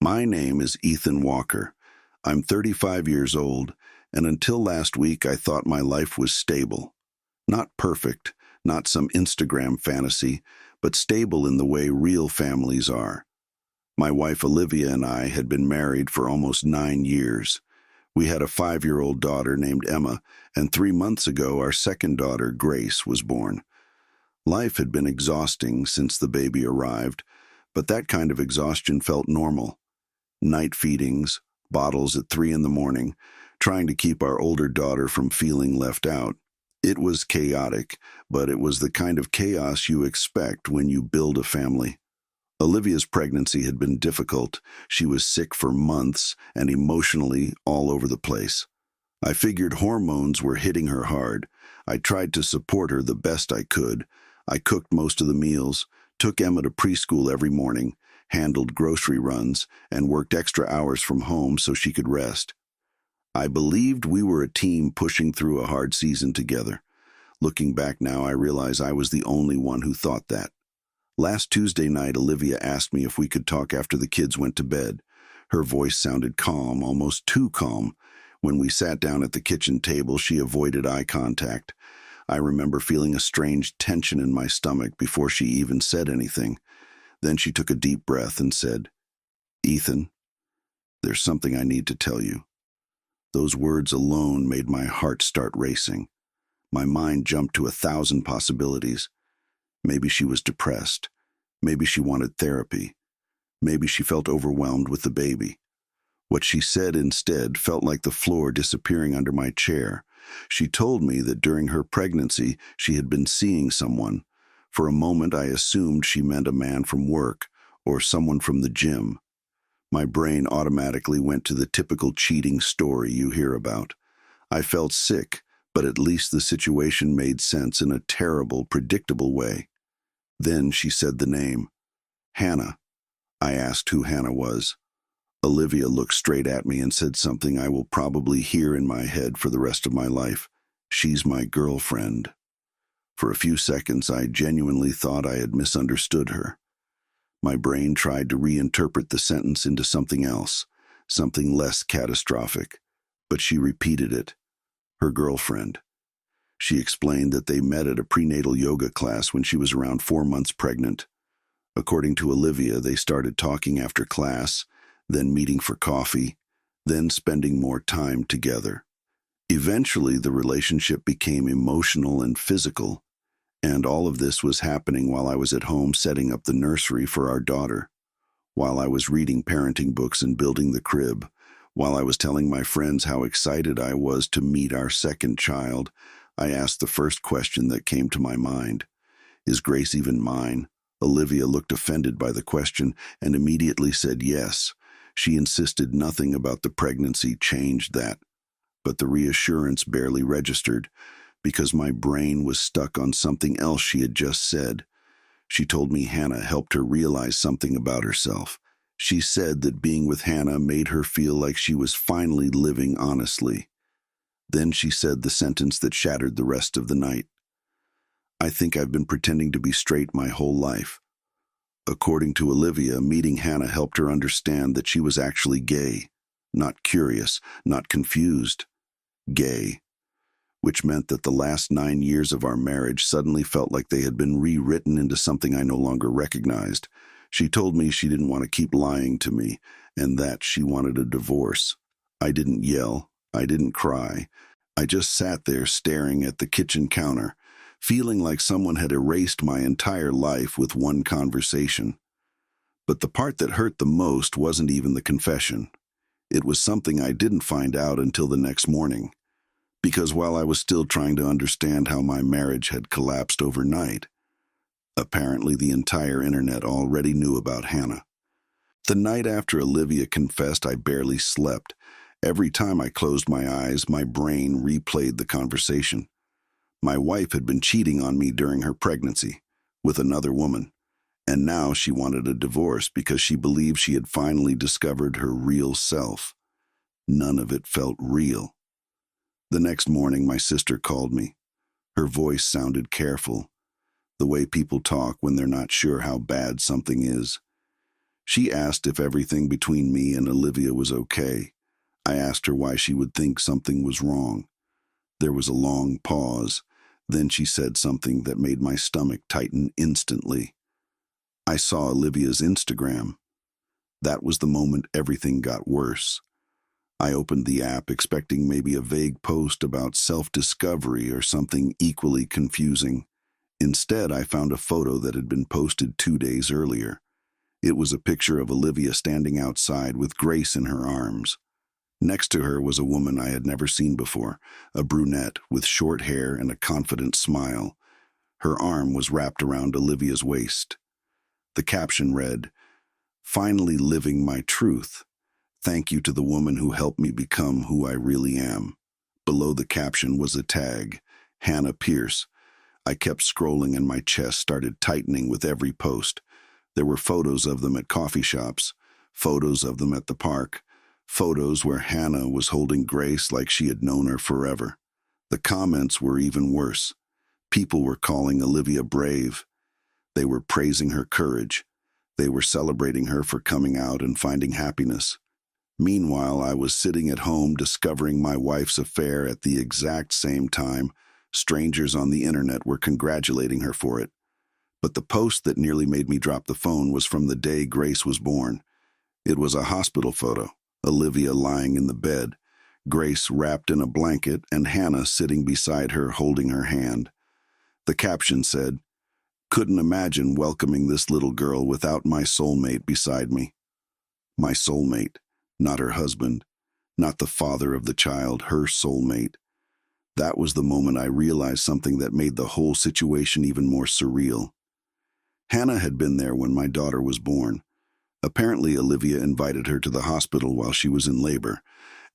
My name is Ethan Walker. I'm 35 years old, and until last week I thought my life was stable. Not perfect, not some Instagram fantasy, but stable in the way real families are. My wife Olivia and I had been married for almost 9 years. We had a 5-year-old daughter named Emma, and 3 months ago our second daughter, Grace, was born. Life had been exhausting since the baby arrived, but that kind of exhaustion felt normal. Night feedings, bottles at 3 in the morning, trying to keep our older daughter from feeling left out. It was chaotic, but it was the kind of chaos you expect when you build a family. Olivia's pregnancy had been difficult. She was sick for months and emotionally all over the place. I figured hormones were hitting her hard. I tried to support her the best I could. I cooked most of the meals, took Emma to preschool every morning, handled grocery runs, and worked extra hours from home so she could rest. I believed we were a team pushing through a hard season together. Looking back now, I realize I was the only one who thought that. Last Tuesday night, Olivia asked me if we could talk after the kids went to bed. Her voice sounded calm, almost too calm. When we sat down at the kitchen table, she avoided eye contact. I remember feeling a strange tension in my stomach before she even said anything. Then she took a deep breath and said, "Ethan, there's something I need to tell you." Those words alone made my heart start racing. My mind jumped to 1,000 possibilities. Maybe she was depressed. Maybe she wanted therapy. Maybe she felt overwhelmed with the baby. What she said instead felt like the floor disappearing under my chair. She told me that during her pregnancy she had been seeing someone. For a moment I assumed she meant a man from work or someone from the gym. My brain automatically went to the typical cheating story you hear about. I felt sick, but at least the situation made sense in a terrible, predictable way. Then she said the name. Hannah. I asked who Hannah was. Olivia looked straight at me and said something I will probably hear in my head for the rest of my life. "She's my girlfriend." For a few seconds, I genuinely thought I had misunderstood her. My brain tried to reinterpret the sentence into something else, something less catastrophic, but she repeated it. Her girlfriend. She explained that they met at a prenatal yoga class when she was around 4 months pregnant. According to Olivia, they started talking after class, then meeting for coffee, then spending more time together. Eventually, the relationship became emotional and physical, and all of this was happening while I was at home setting up the nursery for our daughter, while I was reading parenting books and building the crib, while I was telling my friends how excited I was to meet our second child. I asked the first question that came to my mind. "Is Grace even mine?" Olivia looked offended by the question and immediately said yes. She insisted nothing about the pregnancy changed that. But the reassurance barely registered, because my brain was stuck on something else she had just said. She told me Hannah helped her realize something about herself. She said that being with Hannah made her feel like she was finally living honestly. Then she said the sentence that shattered the rest of the night. "I think I've been pretending to be straight my whole life." According to Olivia, meeting Hannah helped her understand that she was actually gay, not curious, not confused. Gay. Which meant that the last 9 years of our marriage suddenly felt like they had been rewritten into something I no longer recognized. She told me she didn't want to keep lying to me, and that she wanted a divorce. I didn't yell. I didn't cry. I just sat there staring at the kitchen counter, feeling like someone had erased my entire life with one conversation. But the part that hurt the most wasn't even the confession. It was something I didn't find out until the next morning. Because while I was still trying to understand how my marriage had collapsed overnight, apparently the entire internet already knew about Hannah. The night after Olivia confessed, I barely slept. Every time I closed my eyes, my brain replayed the conversation. My wife had been cheating on me during her pregnancy, with another woman, and now she wanted a divorce because she believed she had finally discovered her real self. None of it felt real. The next morning, my sister called me. Her voice sounded careful, the way people talk when they're not sure how bad something is. She asked if everything between me and Olivia was okay. I asked her why she would think something was wrong. There was a long pause. Then she said something that made my stomach tighten instantly. I saw Olivia's Instagram. That was the moment everything got worse. I opened the app expecting maybe a vague post about self-discovery or something equally confusing. Instead, I found a photo that had been posted 2 days earlier. It was a picture of Olivia standing outside with Grace in her arms. Next to her was a woman I had never seen before, a brunette with short hair and a confident smile. Her arm was wrapped around Olivia's waist. The caption read, "Finally living my truth. Thank you to the woman who helped me become who I really am." Below the caption was a tag, Hannah Pierce. I kept scrolling and my chest started tightening with every post. There were photos of them at coffee shops, photos of them at the park, photos where Hannah was holding Grace like she had known her forever. The comments were even worse. People were calling Olivia brave. They were praising her courage. They were celebrating her for coming out and finding happiness. Meanwhile, I was sitting at home discovering my wife's affair at the exact same time. Strangers on the internet were congratulating her for it. But the post that nearly made me drop the phone was from the day Grace was born. It was a hospital photo, Olivia lying in the bed, Grace wrapped in a blanket, and Hannah sitting beside her holding her hand. The caption said, "Couldn't imagine welcoming this little girl without my soulmate beside me." My soulmate, not her husband, not the father of the child, her soulmate. That was the moment I realized something that made the whole situation even more surreal. Hannah had been there when my daughter was born. Apparently, Olivia invited her to the hospital while she was in labor,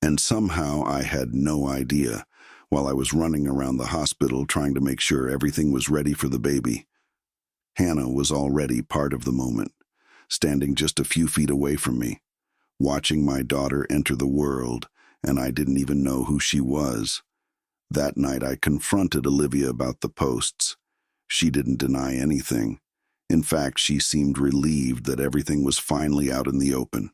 and somehow I had no idea, while I was running around the hospital trying to make sure everything was ready for the baby. Hannah was already part of the moment, standing just a few feet away from me, watching my daughter enter the world, and I didn't even know who she was. That night I confronted Olivia about the posts. She didn't deny anything. In fact, she seemed relieved that everything was finally out in the open.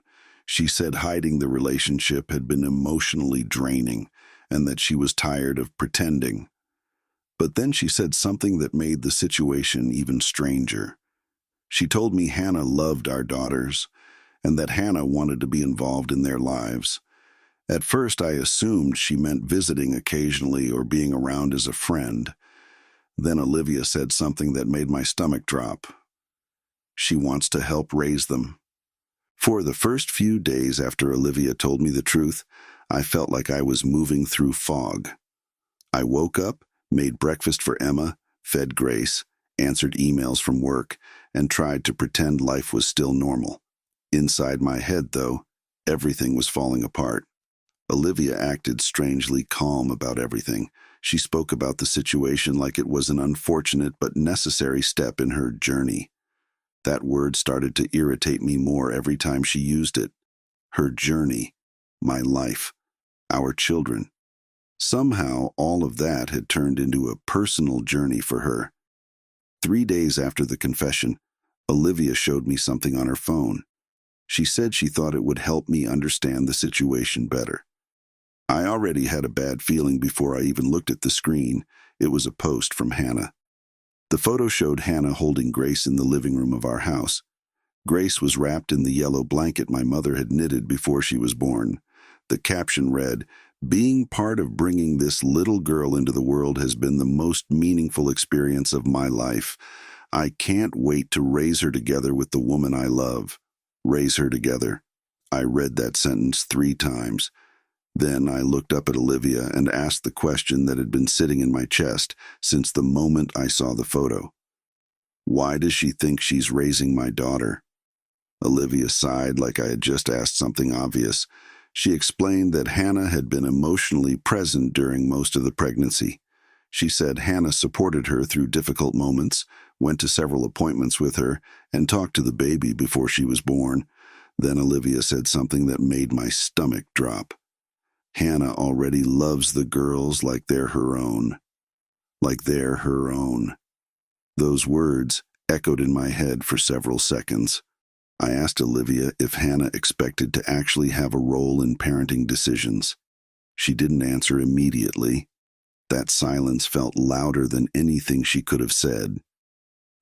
She said hiding the relationship had been emotionally draining and that she was tired of pretending. But then she said something that made the situation even stranger. She told me Hannah loved our daughters and that Hannah wanted to be involved in their lives. At first, I assumed she meant visiting occasionally or being around as a friend. Then Olivia said something that made my stomach drop. She wants to help raise them. For the first few days after Olivia told me the truth, I felt like I was moving through fog. I woke up, made breakfast for Emma, fed Grace, answered emails from work, and tried to pretend life was still normal. Inside my head, though, everything was falling apart. Olivia acted strangely calm about everything. She spoke about the situation like it was an unfortunate but necessary step in her journey. That word started to irritate me more every time she used it. Her journey, my life, our children. Somehow, all of that had turned into a personal journey for her. 3 days after the confession, Olivia showed me something on her phone. She said she thought it would help me understand the situation better. I already had a bad feeling before I even looked at the screen. It was a post from Hannah. The photo showed Hannah holding Grace in the living room of our house. Grace was wrapped in the yellow blanket my mother had knitted before she was born. The caption read, "Being part of bringing this little girl into the world has been the most meaningful experience of my life. I can't wait to raise her together with the woman I love." Raise her together. I read that sentence 3 times. Then I looked up at Olivia and asked the question that had been sitting in my chest since the moment I saw the photo. Why does she think she's raising my daughter? Olivia sighed like I had just asked something obvious. She explained that Hannah had been emotionally present during most of the pregnancy. She said Hannah supported her through difficult moments, went to several appointments with her, and talked to the baby before she was born. Then Olivia said something that made my stomach drop. Hannah already loves the girls like they're her own. Like they're her own. Those words echoed in my head for several seconds. I asked Olivia if Hannah expected to actually have a role in parenting decisions. She didn't answer immediately. That silence felt louder than anything she could have said.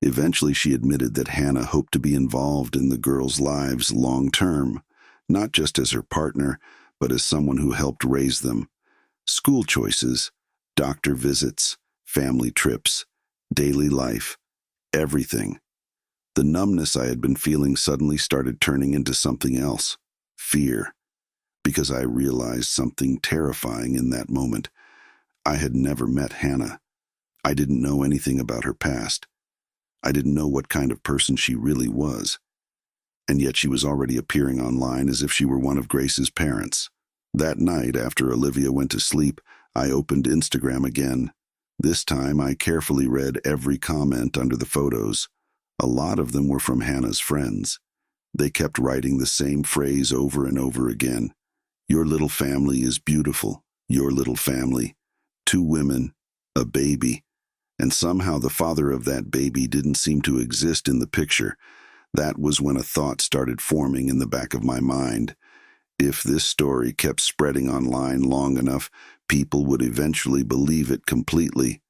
Eventually, she admitted that Hannah hoped to be involved in the girls' lives long term, not just as her partner, but as someone who helped raise them. School choices, doctor visits, family trips, daily life, everything. The numbness I had been feeling suddenly started turning into something else, fear, because I realized something terrifying in that moment. I had never met Hannah. I didn't know anything about her past. I didn't know what kind of person she really was. And yet she was already appearing online as if she were one of Grace's parents. That night, after Olivia went to sleep, I opened Instagram again. This time, I carefully read every comment under the photos. A lot of them were from Hannah's friends. They kept writing the same phrase over and over again. Your little family is beautiful. Your little family. 2 women. A baby. And somehow the father of that baby didn't seem to exist in the picture. That was when a thought started forming in the back of my mind. If this story kept spreading online long enough, people would eventually believe it completely.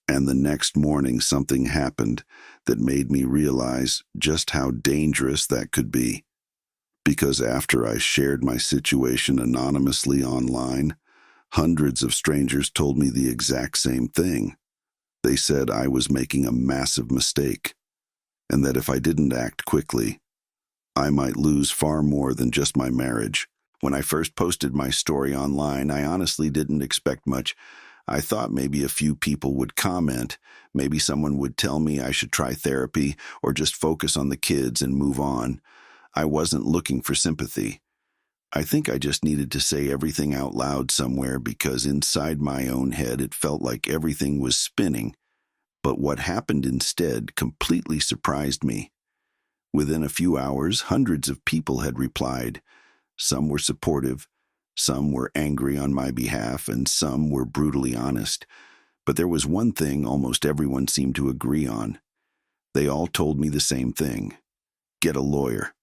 And the next morning something happened that made me realize just how dangerous that could be. Because after I shared my situation anonymously online, hundreds of strangers told me the exact same thing. They said I was making a massive mistake, and that if I didn't act quickly, I might lose far more than just my marriage. When I first posted my story online, I honestly didn't expect much. I thought maybe a few people would comment, maybe someone would tell me I should try therapy or just focus on the kids and move on. I wasn't looking for sympathy. I think I just needed to say everything out loud somewhere because inside my own head it felt like everything was spinning. But what happened instead completely surprised me. Within a few hours, hundreds of people had replied. Some were supportive, some were angry on my behalf, and some were brutally honest. But there was one thing almost everyone seemed to agree on. They all told me the same thing. Get a lawyer.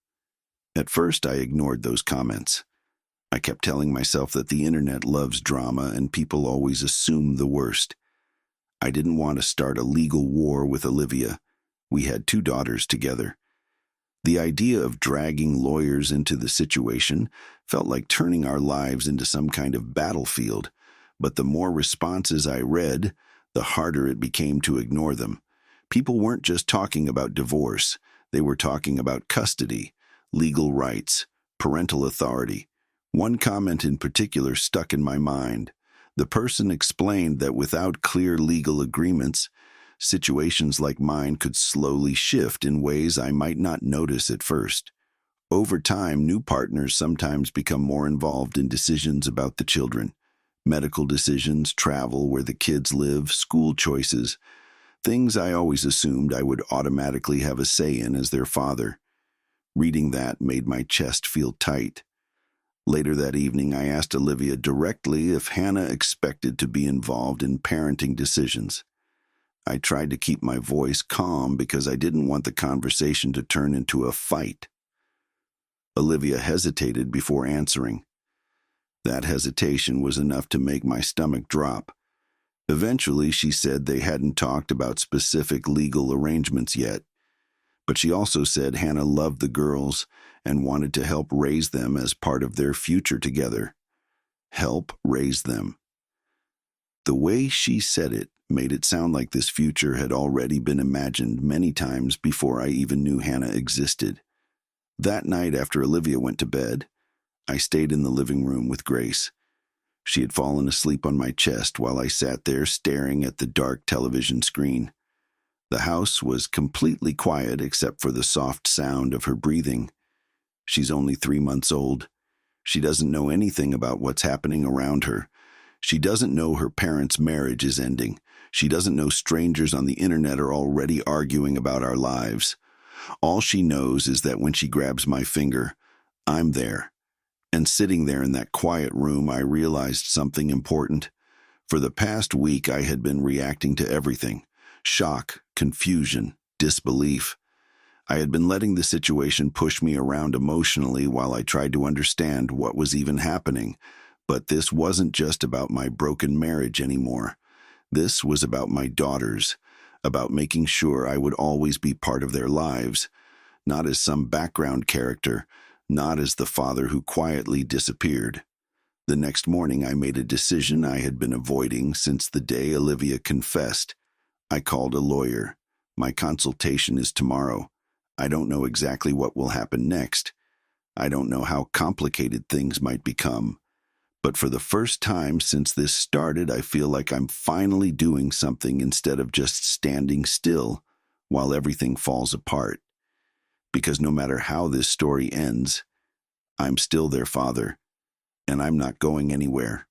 At first, I ignored those comments. I kept telling myself that the internet loves drama and people always assume the worst. I didn't want to start a legal war with Olivia. We had 2 daughters together. The idea of dragging lawyers into the situation felt like turning our lives into some kind of battlefield, but the more responses I read, the harder it became to ignore them. People weren't just talking about divorce, they were talking about custody, legal rights, parental authority. One comment in particular stuck in my mind. The person explained that without clear legal agreements, situations like mine could slowly shift in ways I might not notice at first. Over time, new partners sometimes become more involved in decisions about the children. Medical decisions, travel, where the kids live, school choices. Things I always assumed I would automatically have a say in as their father. Reading that made my chest feel tight. Later that evening, I asked Olivia directly if Hannah expected to be involved in parenting decisions. I tried to keep my voice calm because I didn't want the conversation to turn into a fight. Olivia hesitated before answering. That hesitation was enough to make my stomach drop. Eventually, she said they hadn't talked about specific legal arrangements yet, but she also said Hannah loved the girls and wanted to help raise them as part of their future together. Help raise them. The way she said it made it sound like this future had already been imagined many times before I even knew Hannah existed. That night after Olivia went to bed, I stayed in the living room with Grace. She had fallen asleep on my chest while I sat there staring at the dark television screen. The house was completely quiet except for the soft sound of her breathing. She's only 3 months old. She doesn't know anything about what's happening around her. She doesn't know her parents' marriage is ending. She doesn't know strangers on the internet are already arguing about our lives. All she knows is that when she grabs my finger, I'm there. And sitting there in that quiet room, I realized something important. For the past week, I had been reacting to everything. Shock, confusion, disbelief. I had been letting the situation push me around emotionally while I tried to understand what was even happening. But this wasn't just about my broken marriage anymore. This was about my daughters, about making sure I would always be part of their lives, not as some background character, not as the father who quietly disappeared. The next morning, I made a decision I had been avoiding since the day Olivia confessed. I called a lawyer. My consultation is tomorrow. I don't know exactly what will happen next. I don't know how complicated things might become. But for the first time since this started, I feel like I'm finally doing something instead of just standing still while everything falls apart. Because no matter how this story ends, I'm still their father, and I'm not going anywhere.